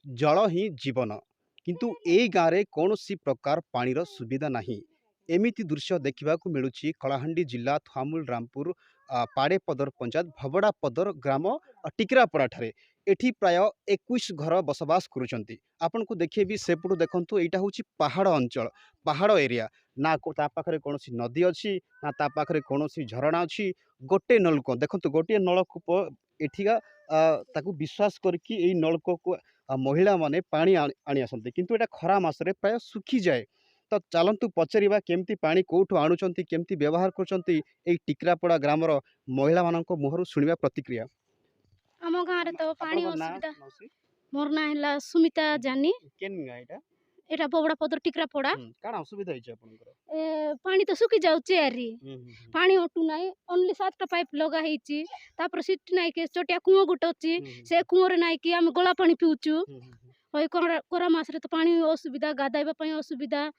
जल ही जीवन किंतु ए गाँव में कौन सी प्रकार पानीर सुविधा नहीं। एमिति दृश्य देखा मिलूँ कलाहांडी जिला थुआमूल रामपुर पाड़ेपदर पंचायत भबड़ापदर ग्राम टिकरापड़ा ठारे एठी प्राय 21 घर बसवास करुँच। आपन को देखेबी सेपटू देखु यहाँ हूँ पहाड़ अंचल पहाड़ एरिया ना ता पाखरे कौन नदी अच्छी ना ता पाखरे कौन झरणा अच्छी गोटे नलकूप देखो गोटे नलकूप एठिका ताकू विश्वास करके नलकूप को महिला माने पानी आनी आसती किंतु एटा खरा मासरे प्राय सुखी जाए। तो चलतु पचारिबा केमती पानी कोठु आणुचंती केमती व्यवहार करचंती एई टिकरापड़ा ग्रामर महिला मानक मुहरु सुनिबा प्रतिक्रिया। आम गाँव रे तो पानी आपनकर नाम असुविधा। मौसी मोर ना है सुमिता जानी। केन गाँ एटा एटा बबड़ा पदर टिकरा पड़ा। काण असुविधा होइछ आपनकर पानी तो सुखी जाउची आरी। हम्म पानी ओटू नाई ओनली 7टा पाइप लगा ହେଇଛି तापर सिट नाई के छोटिया कुओ गुट अछि से कुओ रे नाई कि हम गोला पानी पिउचू। होय कोरा मास रे तो पानी असुविधा गादाइबा पई असुविधा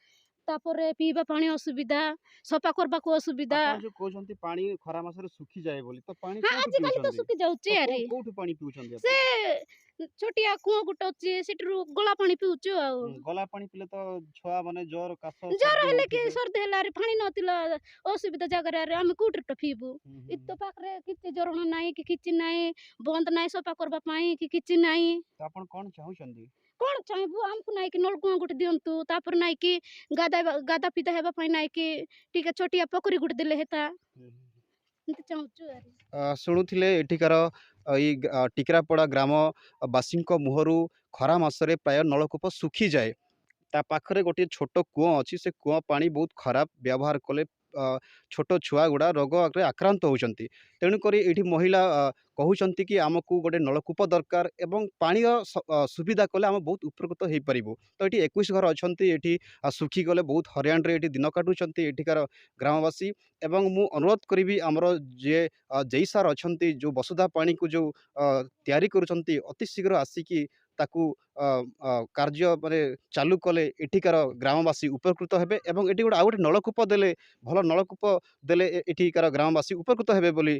तापर पीबा पानी असुविधा सफा करबा को असुविधा। आपण जो कहउछंती पानी खरा मास रे सुखी जाए बोली तो पानी हाँ कोठु आज काली तो पिउछंती सुखी जाउची आरी। कोठु पानी पिउछंती से आपण छोटिया कुओ गुट अछि सिटरू गोला पानी पिउचू आ गला पानी पिले तो छुआ माने जोर कास जर सर्दी हेले कि होउथिबे। सर्दी हेला रे पानी नथिला असुविधा जगह रे हम कोठे टफिबू हम्म, इत पाखरे किछि जरण नाही कि किछि नाही बंद नाही सफा करबा पाई कि किछि नाही। तो आपण कोन चाहुछंती कौन चाहबू हमको नाई कि नलकुआ गुटे दियंतु तापर नाई कि गादा पीता हेबा पई नाई कि टिके छोटिया पोखरी गुटे देले हेता एंत चाहूचु आरी। शुणुले एठिकार टिकरापड़ा ग्राम बासी मुहरु खरा मासरे प्राय नलकूप सुखी जाए। ता पाखरे गोटे छोट कूଅ अच्छी से कूଅ पानी बहुत खराब व्यवहार कले छोट छुआ गुड़ा रोग आक्रांत होती। तेणुक ये महिला कहते कि आमको गोटे नलकूप दरकार एवं पानी सुविधा कले आम बहुत उपकृत हो पारू। तो ये 21 घर अच्छा ये सुखी गले बहुत हरियाण रे दिन काटुंट एठिकार ग्रामवासी एवं मु अनुरोध करी आमर जे जई सार अच्छा जो वसुधा पानी को जो तैयारी करुँच अति शीघ्र आसिकी ताकू कार्य माने चालू कले एठिकार ग्रामवासी उपकृत हेबे एवं एटी गोटे आ गोटे नलकूप देले भल नलकूप देले एठिकार ग्रामवासी उपकृत हेबे बोली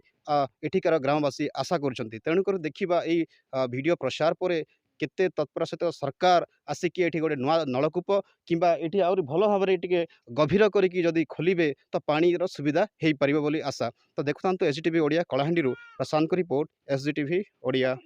एठिकार ग्रामवासी आशा करुछंती। तेणुकर देखिबा एई वीडियो प्रसार परे केते तत्पर सहित सरकार आसिकी एठी गोटे नुआ नलकूप किंबा एठी आउरी भल भाबरे टिके गभीर करिकी जदि खोलिबे तो पानीर सुविधा हेई परिबो बोली आशा। तो देखुतांतु एसजीटीवी ओडिया कलाहांडी प्रशांत को रिपोर्ट एसजीटीवी ओडिया।